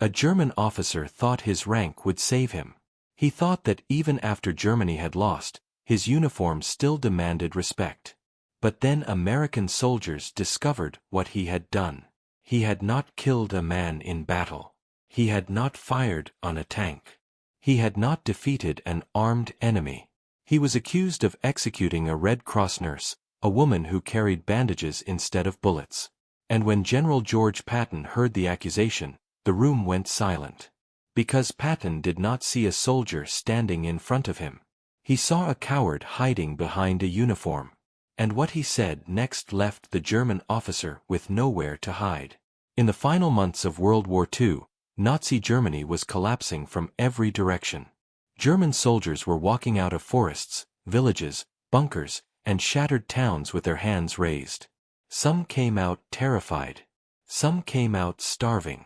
A German officer thought his rank would save him. He thought that even after Germany had lost, his uniform still demanded respect. But then American soldiers discovered what he had done. He had not killed a man in battle. He had not fired on a tank. He had not defeated an armed enemy. He was accused of executing a Red Cross nurse, a woman who carried bandages instead of bullets. And when General George Patton heard the accusation, the room went silent. Because Patton did not see a soldier standing in front of him. He saw a coward hiding behind a uniform. And what he said next left the German officer with nowhere to hide. In the final months of World War II, Nazi Germany was collapsing from every direction. German soldiers were walking out of forests, villages, bunkers, and shattered towns with their hands raised. Some came out terrified. Some came out starving.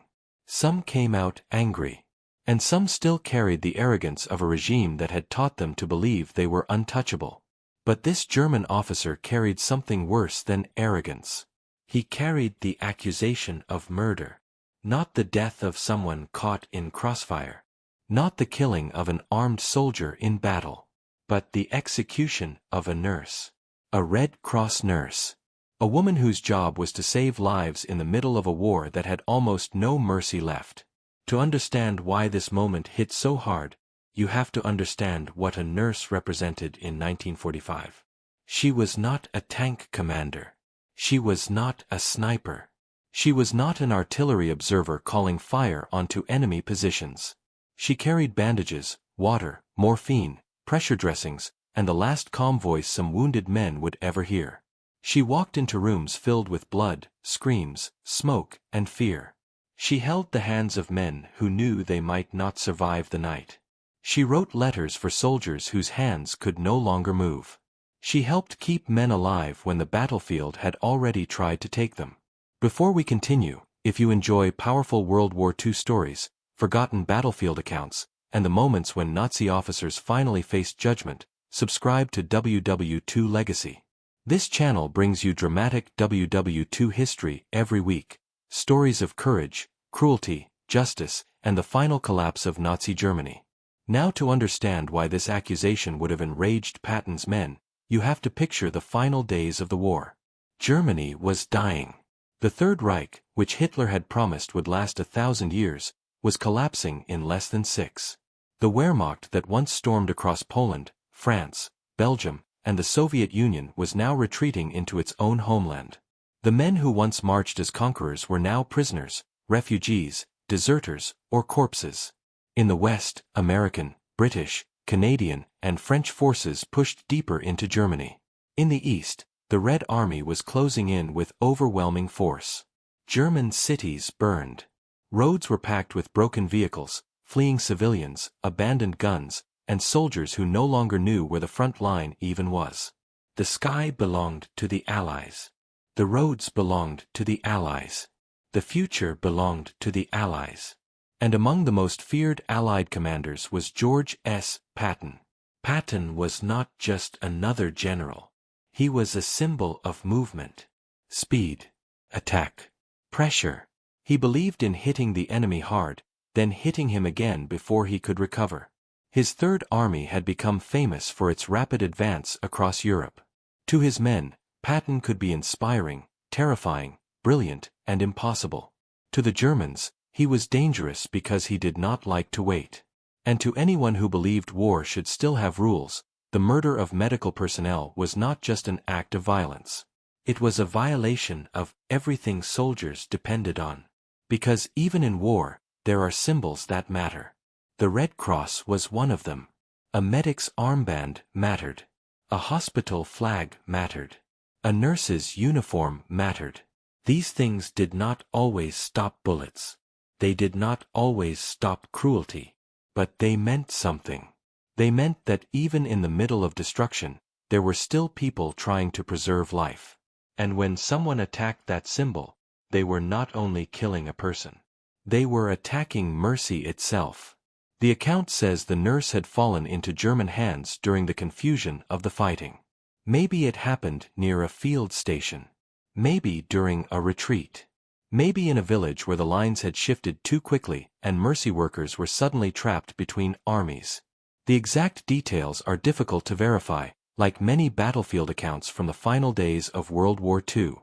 Some came out angry. And some still carried the arrogance of a regime that had taught them to believe they were untouchable. But this German officer carried something worse than arrogance. He carried the accusation of murder. Not the death of someone caught in crossfire. Not the killing of an armed soldier in battle. But the execution of a nurse. A Red Cross nurse. A woman whose job was to save lives in the middle of a war that had almost no mercy left. To understand why this moment hit so hard, you have to understand what a nurse represented in 1945. She was not a tank commander. She was not a sniper. She was not an artillery observer calling fire onto enemy positions. She carried bandages, water, morphine, pressure dressings, and the last calm voice some wounded men would ever hear. She walked into rooms filled with blood, screams, smoke, and fear. She held the hands of men who knew they might not survive the night. She wrote letters for soldiers whose hands could no longer move. She helped keep men alive when the battlefield had already tried to take them. Before we continue, if you enjoy powerful World War II stories, forgotten battlefield accounts, and the moments when Nazi officers finally faced judgment, subscribe to WW2 Legacy. This channel brings you dramatic WW2 history every week. Stories of courage, cruelty, justice, and the final collapse of Nazi Germany. Now to understand why this accusation would have enraged Patton's men, you have to picture the final days of the war. Germany was dying. The Third Reich, which Hitler had promised would last 1,000 years, was collapsing in less than 6. The Wehrmacht that once stormed across Poland, France, Belgium, and the Soviet Union was now retreating into its own homeland. The men who once marched as conquerors were now prisoners, refugees, deserters, or corpses. In the West, American, British, Canadian, and French forces pushed deeper into Germany. In the East, the Red Army was closing in with overwhelming force. German cities burned. Roads were packed with broken vehicles, fleeing civilians, abandoned guns, and soldiers who no longer knew where the front line even was. The sky belonged to the Allies. The roads belonged to the Allies. The future belonged to the Allies. And among the most feared Allied commanders was George S. Patton. Patton was not just another general. He was a symbol of movement, speed, attack, pressure. He believed in hitting the enemy hard, then hitting him again before he could recover. His Third Army had become famous for its rapid advance across Europe. To his men, Patton could be inspiring, terrifying, brilliant, and impossible. To the Germans, he was dangerous because he did not like to wait. And to anyone who believed war should still have rules, the murder of medical personnel was not just an act of violence. It was a violation of everything soldiers depended on. Because even in war, there are symbols that matter. The Red Cross was one of them. A medic's armband mattered. A hospital flag mattered. A nurse's uniform mattered. These things did not always stop bullets. They did not always stop cruelty. But they meant something. They meant that even in the middle of destruction, there were still people trying to preserve life. And when someone attacked that symbol, they were not only killing a person. They were attacking mercy itself. The account says the nurse had fallen into German hands during the confusion of the fighting. Maybe it happened near a field station. Maybe during a retreat. Maybe in a village where the lines had shifted too quickly and mercy workers were suddenly trapped between armies. The exact details are difficult to verify, like many battlefield accounts from the final days of World War II.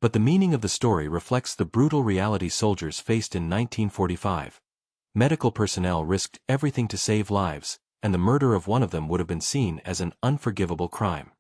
But the meaning of the story reflects the brutal reality soldiers faced in 1945. Medical personnel risked everything to save lives, and the murder of one of them would have been seen as an unforgivable crime.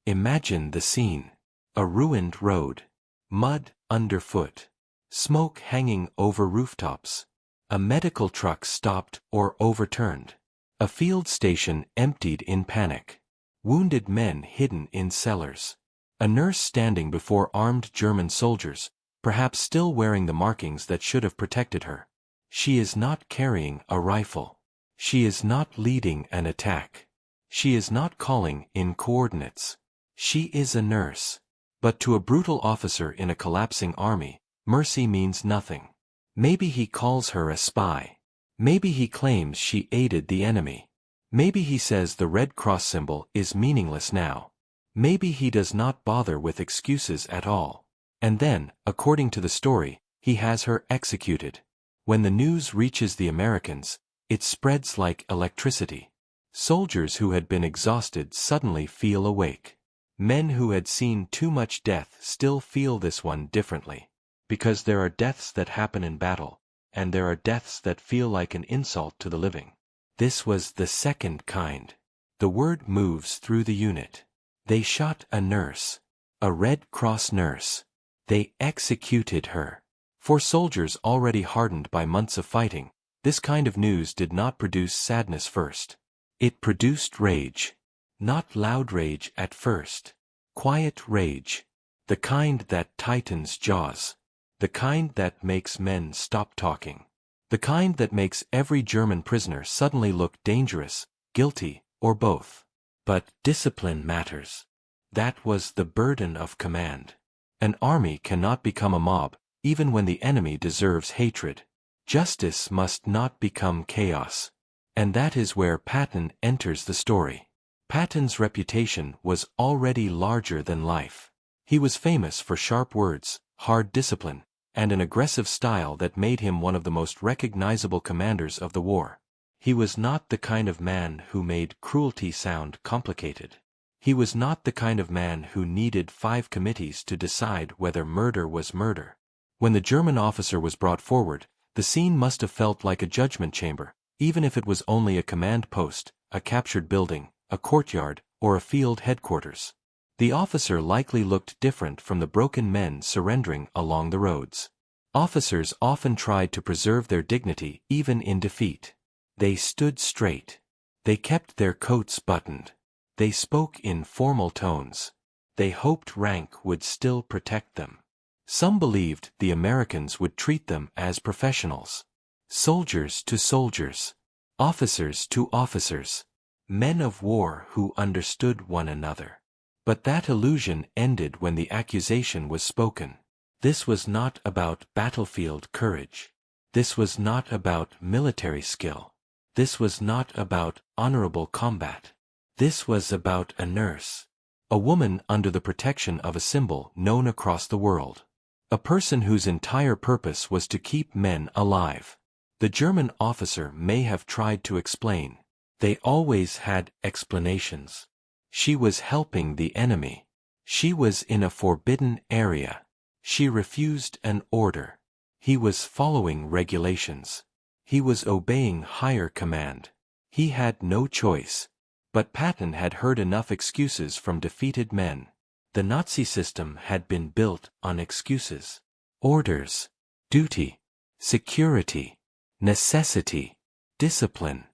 Imagine the scene. A ruined road. Mud underfoot. Smoke hanging over rooftops. A medical truck stopped or overturned. A field station emptied in panic. Wounded men hidden in cellars. A nurse standing before armed German soldiers, perhaps still wearing the markings that should have protected her. She is not carrying a rifle. She is not leading an attack. She is not calling in coordinates. She is a nurse. But to a brutal officer in a collapsing army, mercy means nothing. Maybe he calls her a spy. Maybe he claims she aided the enemy. Maybe he says the Red Cross symbol is meaningless now. Maybe he does not bother with excuses at all. And then, according to the story, he has her executed. When the news reaches the Americans, it spreads like electricity. Soldiers who had been exhausted suddenly feel awake. Men who had seen too much death still feel this one differently. Because there are deaths that happen in battle, and there are deaths that feel like an insult to the living. This was the second kind. The word moves through the unit. They shot a nurse. A Red Cross nurse. They executed her. For soldiers already hardened by months of fighting, this kind of news did not produce sadness first. It produced rage. Not loud rage at first. Quiet rage. The kind that tightens jaws. The kind that makes men stop talking. The kind that makes every German prisoner suddenly look dangerous, guilty, or both. But discipline matters. That was the burden of command. An army cannot become a mob, even when the enemy deserves hatred. Justice must not become chaos. And that is where Patton enters the story. Patton's reputation was already larger than life. He was famous for sharp words, hard discipline, and an aggressive style that made him one of the most recognizable commanders of the war. He was not the kind of man who made cruelty sound complicated. He was not the kind of man who needed 5 committees to decide whether murder was murder. When the German officer was brought forward, the scene must have felt like a judgment chamber, even if it was only a command post, a captured building, a courtyard, or a field headquarters. The officer likely looked different from the broken men surrendering along the roads. Officers often tried to preserve their dignity even in defeat. They stood straight. They kept their coats buttoned. They spoke in formal tones. They hoped rank would still protect them. Some believed the Americans would treat them as professionals. Soldiers to soldiers. Officers to officers. Men of war who understood one another. But that illusion ended when the accusation was spoken. This was not about battlefield courage. This was not about military skill. This was not about honorable combat. This was about a nurse. A woman under the protection of a symbol known across the world. A person whose entire purpose was to keep men alive. The German officer may have tried to explain. They always had explanations. She was helping the enemy. She was in a forbidden area. She refused an order. He was following regulations. He was obeying higher command. He had no choice. But Patton had heard enough excuses from defeated men. The Nazi system had been built on excuses. Orders. Duty. Security. Necessity. Discipline.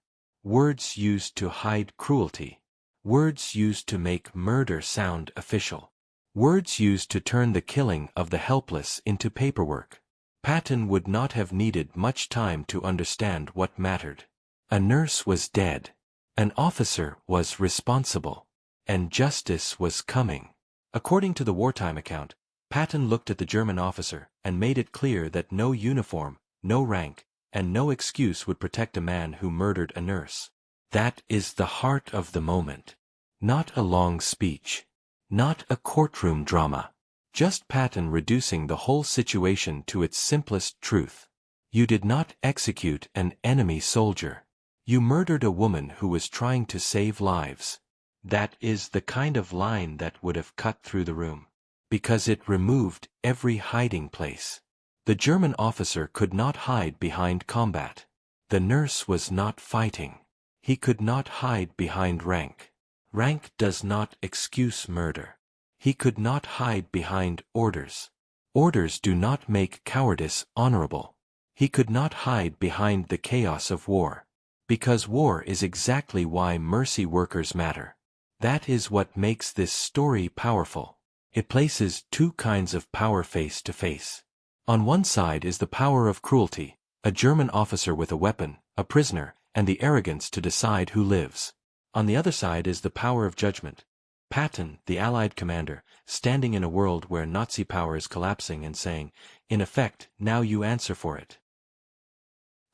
Words used to hide cruelty. Words used to make murder sound official. Words used to turn the killing of the helpless into paperwork. Patton would not have needed much time to understand what mattered. A nurse was dead. An officer was responsible. And justice was coming. According to the wartime account, Patton looked at the German officer and made it clear that no uniform, no rank, and no excuse would protect a man who murdered a nurse. That is the heart of the moment. Not a long speech. Not a courtroom drama. Just Patton reducing the whole situation to its simplest truth. You did not execute an enemy soldier. You murdered a woman who was trying to save lives. That is the kind of line that would have cut through the room. Because it removed every hiding place. The German officer could not hide behind combat. The nurse was not fighting. He could not hide behind rank. Rank does not excuse murder. He could not hide behind orders. Orders do not make cowardice honorable. He could not hide behind the chaos of war. Because war is exactly why mercy workers matter. That is what makes this story powerful. It places two kinds of power face to face. On one side is the power of cruelty, a German officer with a weapon, a prisoner, and the arrogance to decide who lives. On the other side is the power of judgment. Patton, the Allied commander, standing in a world where Nazi power is collapsing and saying, in effect, now you answer for it.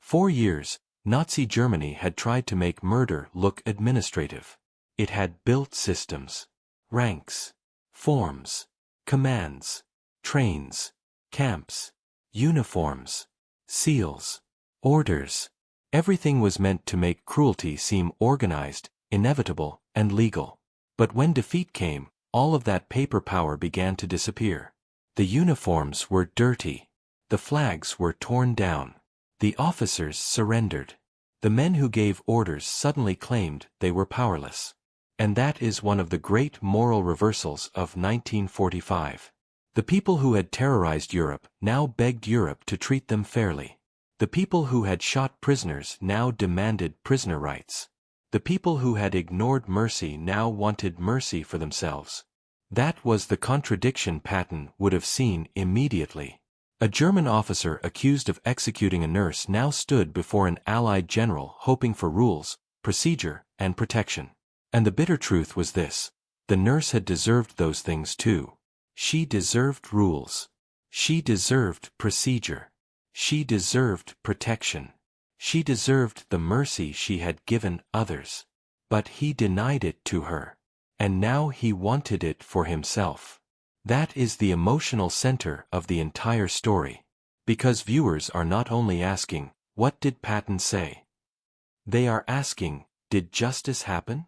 4 years, Nazi Germany had tried to make murder look administrative. It had built systems, ranks, forms, commands, trains, camps, uniforms, seals, orders. Everything was meant to make cruelty seem organized, inevitable, and legal. But when defeat came, all of that paper power began to disappear. The uniforms were dirty. The flags were torn down. The officers surrendered. The men who gave orders suddenly claimed they were powerless. And that is one of the great moral reversals of 1945. The people who had terrorized Europe now begged Europe to treat them fairly. The people who had shot prisoners now demanded prisoner rights. The people who had ignored mercy now wanted mercy for themselves. That was the contradiction Patton would have seen immediately. A German officer accused of executing a nurse now stood before an Allied general hoping for rules, procedure, and protection. And the bitter truth was this: the nurse had deserved those things too. She deserved rules. She deserved procedure. She deserved protection. She deserved the mercy she had given others. But he denied it to her. And now he wanted it for himself. That is the emotional center of the entire story. Because viewers are not only asking, what did Patton say? They are asking, did justice happen?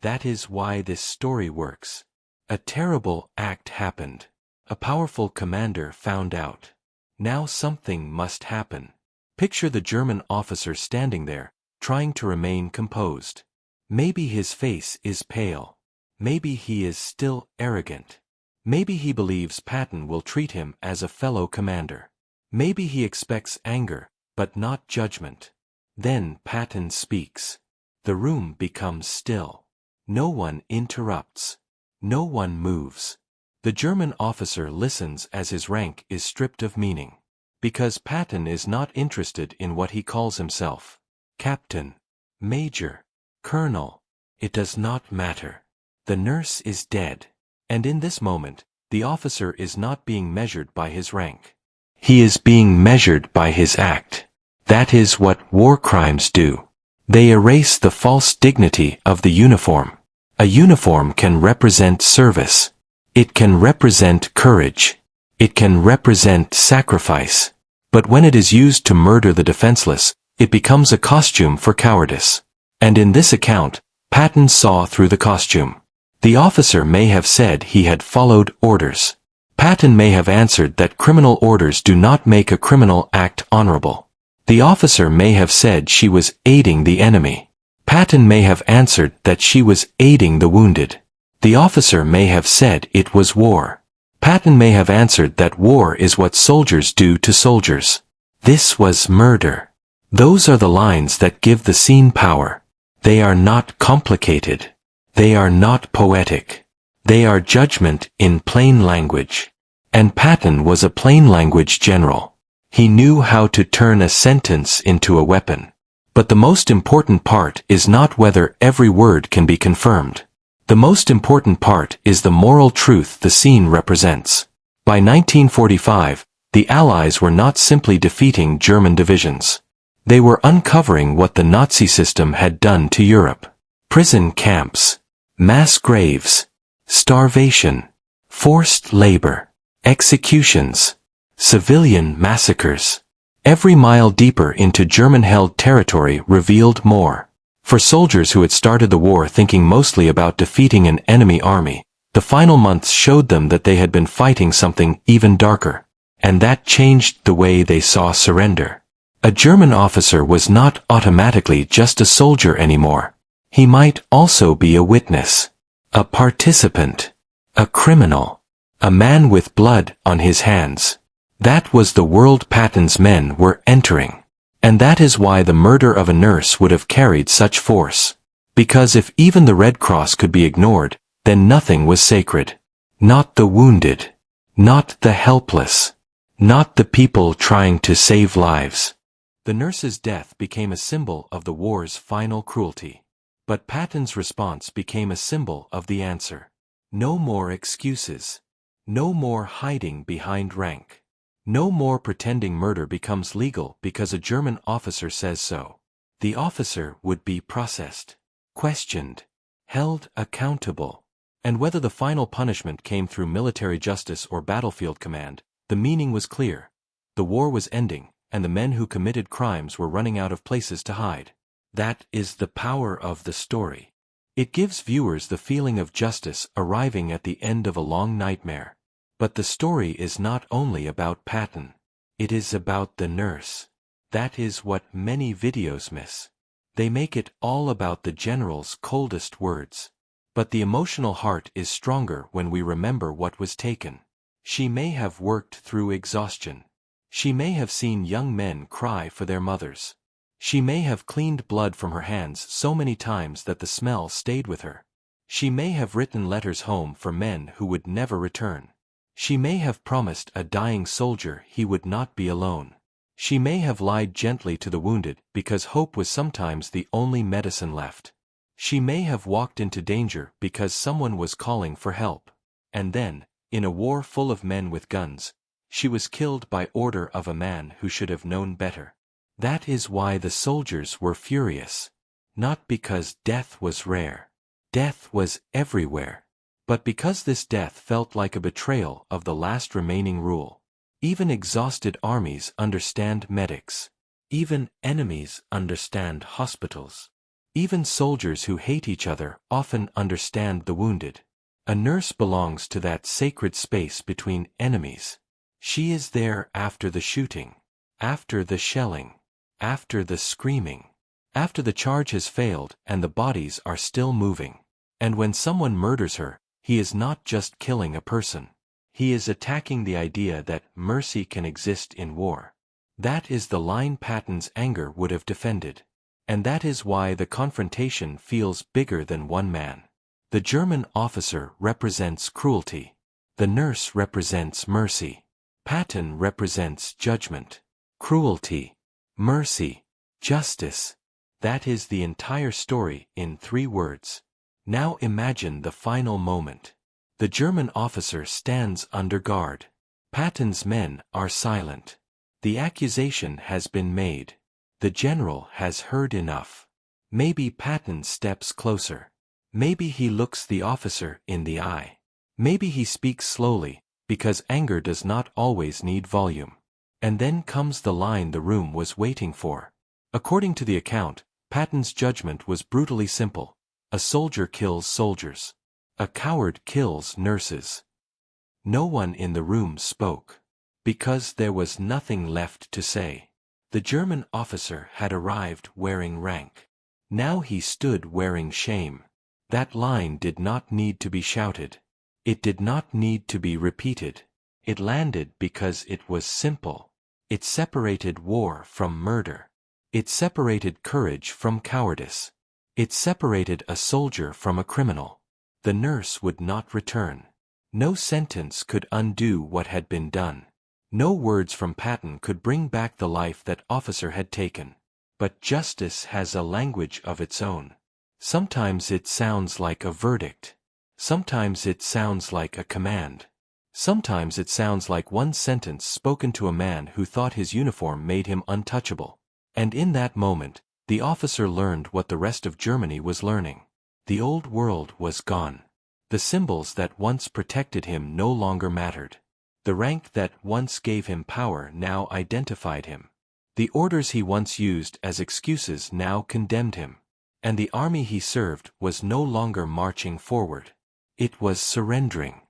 That is why this story works. A terrible act happened. A powerful commander found out. Now something must happen. Picture the German officer standing there, trying to remain composed. Maybe his face is pale. Maybe he is still arrogant. Maybe he believes Patton will treat him as a fellow commander. Maybe he expects anger, but not judgment. Then Patton speaks. The room becomes still. No one interrupts. No one moves. The German officer listens as his rank is stripped of meaning. Because Patton is not interested in what he calls himself. Captain, Major, Colonel. It does not matter. The nurse is dead. And in this moment, the officer is not being measured by his rank. He is being measured by his act. That is what war crimes do. They erase the false dignity of the uniform. A uniform can represent service. It can represent courage. It can represent sacrifice. But when it is used to murder the defenseless, it becomes a costume for cowardice. And in this account, Patton saw through the costume. The officer may have said he had followed orders. Patton may have answered that criminal orders do not make a criminal act honorable. The officer may have said she was aiding the enemy. Patton may have answered that she was aiding the wounded. The officer may have said it was war. Patton may have answered that war is what soldiers do to soldiers. This was murder. Those are the lines that give the scene power. They are not complicated. They are not poetic. They are judgment in plain language. And Patton was a plain language general. He knew how to turn a sentence into a weapon. But the most important part is not whether every word can be confirmed. The most important part is the moral truth the scene represents. By 1945, the Allies were not simply defeating German divisions. They were uncovering what the Nazi system had done to Europe. Prison camps, mass graves, starvation, Forced labor, executions, civilian massacres. Every mile deeper into German-held territory revealed more. For soldiers who had started the war thinking mostly about defeating an enemy army, the final months showed them that they had been fighting something even darker. And that changed the way they saw surrender. A German officer was not automatically just a soldier anymore. He might also be a witness, a participant, a criminal, a man with blood on his hands. That was the world Patton's men were entering. And that is why the murder of a nurse would have carried such force. Because if even the Red Cross could be ignored, then nothing was sacred. Not the wounded. Not the helpless. Not the people trying to save lives. The nurse's death became a symbol of the war's final cruelty. But Patton's response became a symbol of the answer. No more excuses. No more hiding behind rank. No more pretending murder becomes legal because a German officer says so. The officer would be processed, questioned, held accountable. And whether the final punishment came through military justice or battlefield command, the meaning was clear. The war was ending, and the men who committed crimes were running out of places to hide. That is the power of the story. It gives viewers the feeling of justice arriving at the end of a long nightmare. But the story is not only about Patton. It is about the nurse. That is what many videos miss. They make it all about the general's coldest words. But the emotional heart is stronger when we remember what was taken. She may have worked through exhaustion. She may have seen young men cry for their mothers. She may have cleaned blood from her hands so many times that the smell stayed with her. She may have written letters home for men who would never return. She may have promised a dying soldier he would not be alone. She may have lied gently to the wounded because hope was sometimes the only medicine left. She may have walked into danger because someone was calling for help. And then, in a war full of men with guns, she was killed by order of a man who should have known better. That is why the soldiers were furious. Not because death was rare. Death was everywhere. But because this death felt like a betrayal of the last remaining rule. Even exhausted armies understand medics. Even enemies understand hospitals. Even soldiers who hate each other often understand the wounded. A nurse belongs to that sacred space between enemies. She is there after the shooting, after the shelling, after the screaming, after the charge has failed and the bodies are still moving. And when someone murders her, he is not just killing a person. He is attacking the idea that mercy can exist in war. That is the line Patton's anger would have defended. And that is why the confrontation feels bigger than one man. The German officer represents cruelty. The nurse represents mercy. Patton represents judgment. Cruelty, mercy, justice. That is the entire story in 3 words. Now imagine the final moment. The German officer stands under guard. Patton's men are silent. The accusation has been made. The general has heard enough. Maybe Patton steps closer. Maybe he looks the officer in the eye. Maybe he speaks slowly, because anger does not always need volume. And then comes the line the room was waiting for. According to the account, Patton's judgment was brutally simple. A soldier kills soldiers. A coward kills nurses. No one in the room spoke. Because there was nothing left to say. The German officer had arrived wearing rank. Now he stood wearing shame. That line did not need to be shouted. It did not need to be repeated. It landed because it was simple. It separated war from murder. It separated courage from cowardice. It separated a soldier from a criminal. The nurse would not return. No sentence could undo what had been done. No words from Patton could bring back the life that officer had taken. But justice has a language of its own. Sometimes it sounds like a verdict. Sometimes it sounds like a command. Sometimes it sounds like one sentence spoken to a man who thought his uniform made him untouchable. And in that moment, the officer learned what the rest of Germany was learning. The old world was gone. The symbols that once protected him no longer mattered. The rank that once gave him power now identified him. The orders he once used as excuses now condemned him. And the army he served was no longer marching forward. It was surrendering.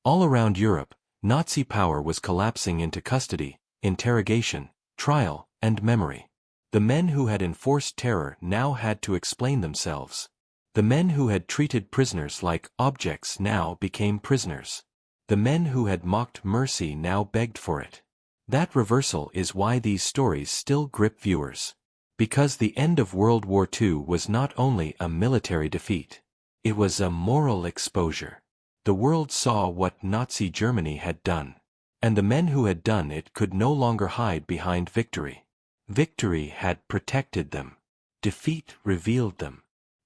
All around Europe, Nazi power was collapsing into custody, interrogation, trial, and memory. The men who had enforced terror now had to explain themselves. The men who had treated prisoners like objects now became prisoners. The men who had mocked mercy now begged for it. That reversal is why these stories still grip viewers. Because the end of World War II was not only a military defeat. It was a moral exposure. The world saw what Nazi Germany had done. And the men who had done it could no longer hide behind victory. Victory had protected them. Defeat revealed them.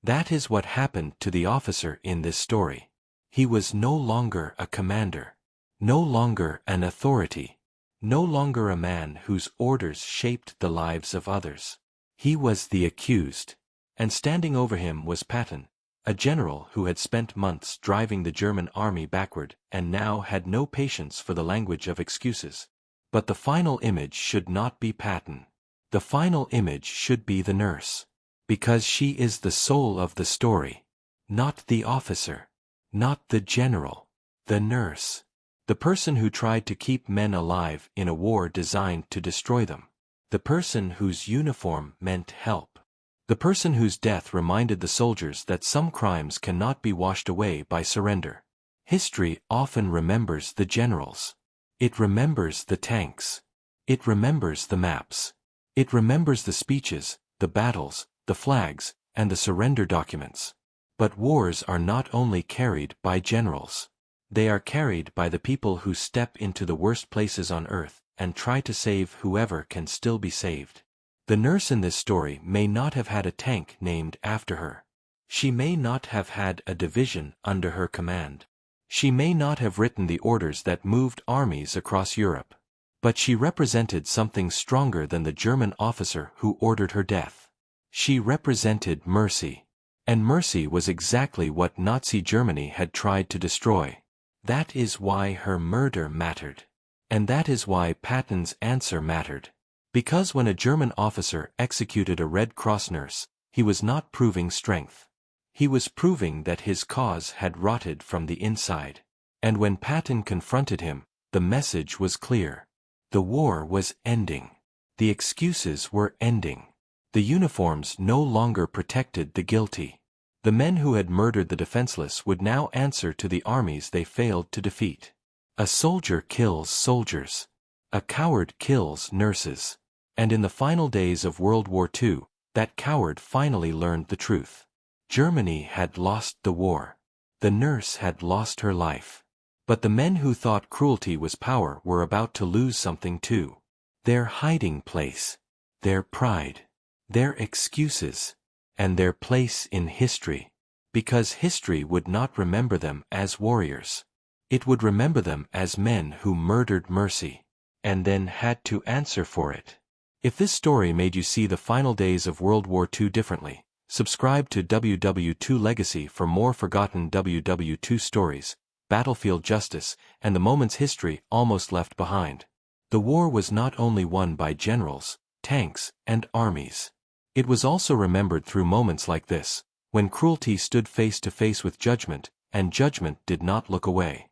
That is what happened to the officer in this story. He was no longer a commander. No longer an authority. No longer a man whose orders shaped the lives of others. He was the accused. And standing over him was Patton, a general who had spent months driving the German army backward and now had no patience for the language of excuses. But the final image should not be Patton. The final image should be the nurse. Because she is the soul of the story. Not the officer. Not the general. The nurse. The person who tried to keep men alive in a war designed to destroy them. The person whose uniform meant help. The person whose death reminded the soldiers that some crimes cannot be washed away by surrender. History often remembers the generals. It remembers the tanks. It remembers the maps. It remembers the speeches, the battles, the flags, and the surrender documents. But wars are not only carried by generals. They are carried by the people who step into the worst places on earth and try to save whoever can still be saved. The nurse in this story may not have had a tank named after her. She may not have had a division under her command. She may not have written the orders that moved armies across Europe. But she represented something stronger than the German officer who ordered her death. She represented mercy. And mercy was exactly what Nazi Germany had tried to destroy. That is why her murder mattered. And that is why Patton's answer mattered. Because when a German officer executed a Red Cross nurse, he was not proving strength. He was proving that his cause had rotted from the inside. And when Patton confronted him, the message was clear. The war was ending. The excuses were ending. The uniforms no longer protected the guilty. The men who had murdered the defenseless would now answer to the armies they failed to defeat. A soldier kills soldiers. A coward kills nurses. And in the final days of World War II, that coward finally learned the truth. Germany had lost the war. The nurse had lost her life. But the men who thought cruelty was power were about to lose something too. Their hiding place. Their pride. Their excuses. And their place in history. Because history would not remember them as warriors. It would remember them as men who murdered mercy. And then had to answer for it. If this story made you see the final days of World War II differently, subscribe to WW2 Legacy for more forgotten WW2 stories, battlefield justice, and the moments history almost left behind. The war was not only won by generals, tanks, and armies. It was also remembered through moments like this, when cruelty stood face to face with judgment, and judgment did not look away.